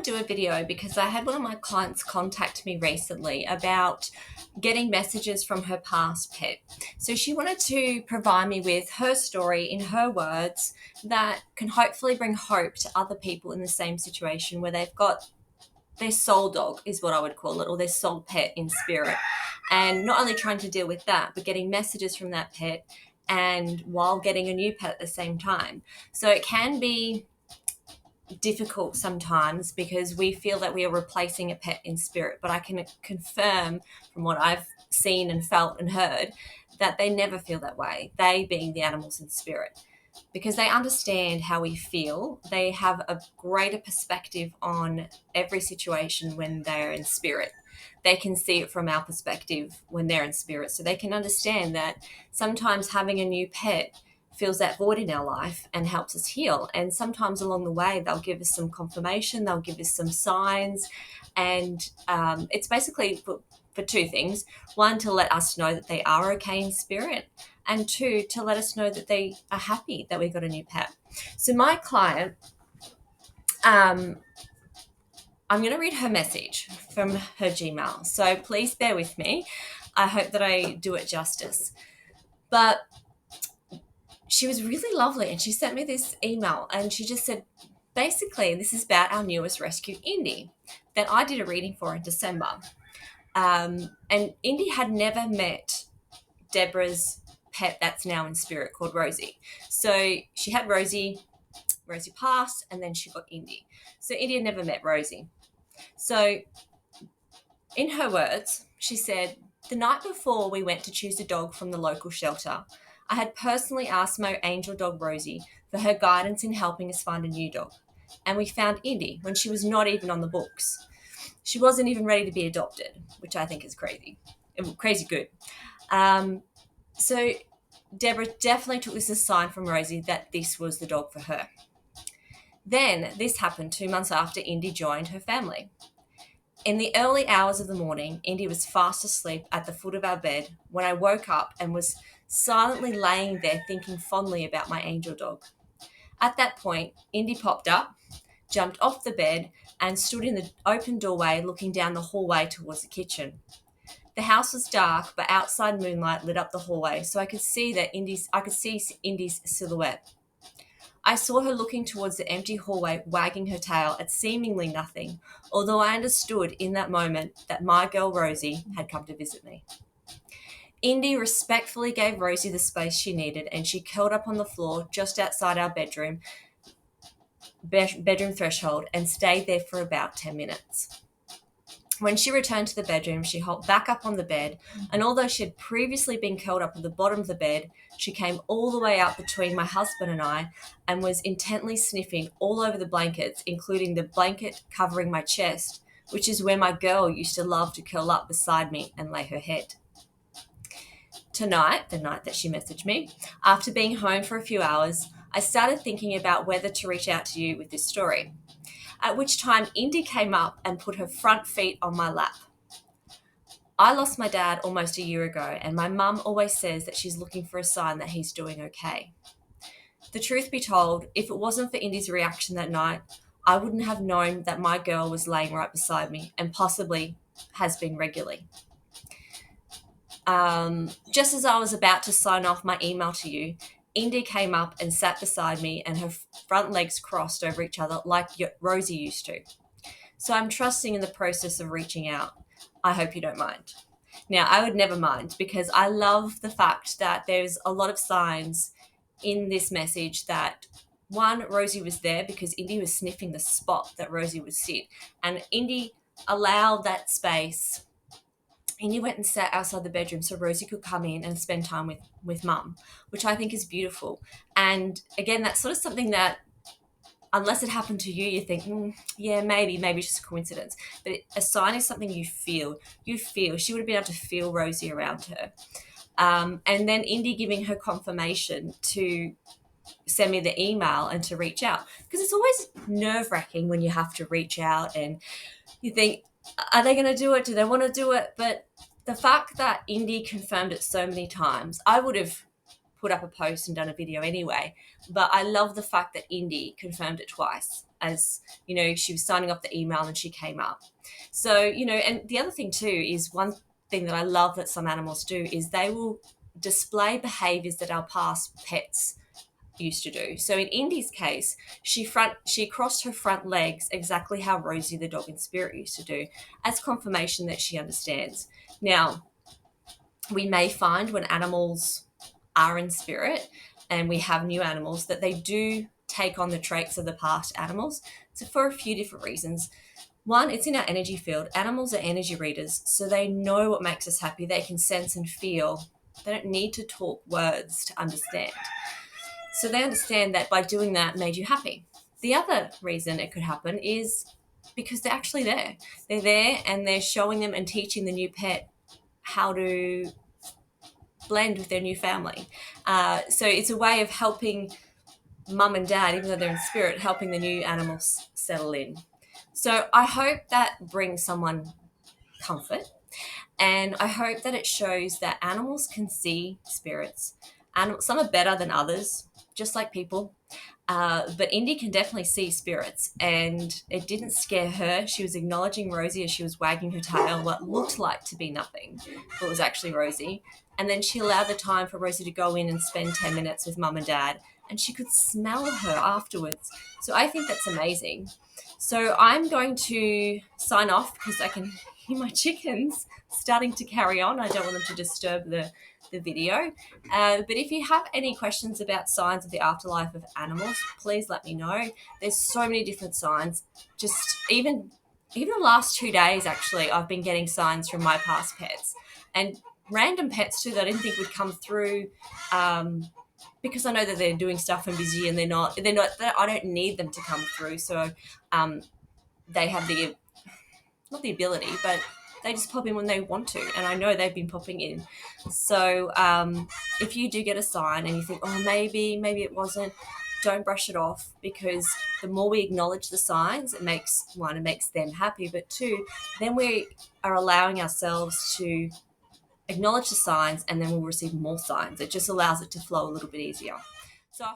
want to do a video because I had one of my clients contact me recently about getting messages from her past pet. So she wanted to provide me with her story in her words that can hopefully bring hope to other people in the same situation where they've got their soul dog, is what I would call it, or their soul pet in spirit. And not only trying to deal with that, but getting messages from that pet and while getting a new pet at the same time. So it can be difficult sometimes because we feel that we are replacing a pet in spirit, but I can confirm from what I've seen and felt and heard that they never feel that way, they being the animals in spirit, because they understand how we feel. They have a greater perspective on every situation when they're in spirit. They can see it from our perspective when they're in spirit, so they can understand that sometimes having a new pet fills that void in our life and helps us heal. And sometimes along the way, they'll give us some confirmation, they'll give us some signs. And it's basically for two things. One, to let us know that they are okay in spirit. And two, to let us know that they are happy that we got a new pet. So my client, I'm going to read her message from her Gmail. So please bear with me. I hope that I do it justice. But she was really lovely, and she sent me this email, and she just said, basically, this is about our newest rescue, Indy, that I did a reading for in December. And Indy had never met Deborah's pet that's now in spirit called Rosie. So she had Rosie passed, and then she got Indy. So Indy had never met Rosie. So in her words, she said, the night before we went to choose a dog from the local shelter, I had personally asked my angel dog Rosie for her guidance in helping us find a new dog. And we found Indy when she was not even on the books. She wasn't even ready to be adopted, which I think is crazy. Crazy good. So Deborah definitely took this as a sign from Rosie that this was the dog for her. Then this happened 2 months after Indy joined her family. In the early hours of the morning, Indy was fast asleep at the foot of our bed when I woke up and was silently laying there thinking fondly about my angel dog. At that point, Indy popped up, jumped off the bed, and stood in the open doorway looking down the hallway towards the kitchen. The house was dark, but outside moonlight lit up the hallway, so I could see Indy's silhouette. I saw her looking towards the empty hallway, wagging her tail at seemingly nothing, although I understood in that moment that my girl Rosie had come to visit me. Indy respectfully gave Rosie the space she needed, and she curled up on the floor just outside our bedroom threshold and stayed there for about 10 minutes. When she returned to the bedroom, she hopped back up on the bed, and although she had previously been curled up at the bottom of the bed, she came all the way up between my husband and I and was intently sniffing all over the blankets, including the blanket covering my chest, which is where my girl used to love to curl up beside me and lay her head. Tonight, the night that she messaged me, after being home for a few hours, I started thinking about whether to reach out to you with this story. At which time Indy came up and put her front feet on my lap. I lost my dad almost a year ago, and my mum always says that she's looking for a sign that he's doing okay. The truth be told, if it wasn't for Indy's reaction that night, I wouldn't have known that my girl was laying right beside me and possibly has been regularly. Just as I was about to sign off my email to you, Indy came up and sat beside me, and her front legs crossed over each other like Rosie used to. So I'm trusting in the process of reaching out. I hope you don't mind. Now, I would never mind, because I love the fact that there's a lot of signs in this message that, one, Rosie was there because Indy was sniffing the spot that Rosie would sit, and Indy allowed that space. Indy went and sat outside the bedroom so Rosie could come in and spend time with mum, which I think is beautiful. And again, that's sort of something that, unless it happened to you, you think, yeah, maybe it's just a coincidence. But a sign is something you feel. She would have been able to feel Rosie around her. And then Indy giving her confirmation to send me the email and to reach out. Because it's always nerve-wracking when you have to reach out and you think, are they going to do it? Do they want to do it? But the fact that Indy confirmed it so many times, I would have put up a post and done a video anyway. But I love the fact that Indy confirmed it twice. as, she was signing off the email and she came up. So, and the other thing too is one thing that I love that some animals do is they will display behaviors that our past pets used to do. So in Indy's case, she crossed her front legs exactly how Rosie the dog in spirit used to do, as confirmation that she understands. Now, we may find when animals are in spirit and we have new animals that they do take on the traits of the past animals. So for a few different reasons. One, it's in our energy field. Animals are energy readers, so they know what makes us happy. They can sense and feel. They don't need to talk words to understand. So they understand that by doing that made you happy. The other reason it could happen is because they're actually there. They're there and they're showing them and teaching the new pet how to blend with their new family. So it's a way of helping mum and dad, even though they're in spirit, helping the new animals settle in. So I hope that brings someone comfort. And I hope that it shows that animals can see spirits. Some are better than others, just like people. But Indy can definitely see spirits, and it didn't scare her. She was acknowledging Rosie as she was wagging her tail, what looked like to be nothing, but was actually Rosie. And then she allowed the time for Rosie to go in and spend 10 minutes with mum and dad, and she could smell her afterwards. So I think that's amazing. So I'm going to sign off because I can hear my chickens starting to carry on. I don't want them to disturb the video. But if you have any questions about signs of the afterlife of animals, please let me know. There's so many different signs. Just even the last 2 days, actually, I've been getting signs from my past pets. And random pets too that I didn't think would come through, because I know that they're doing stuff and busy, and they're not. I don't need them to come through. So they have not the ability, but they just pop in when they want to, and I know they've been popping in. So if you do get a sign and you think, oh, maybe it wasn't, don't brush it off, because the more we acknowledge the signs, it makes them happy, but two, then we are allowing ourselves to acknowledge the signs, and then we'll receive more signs. It just allows it to flow a little bit easier. So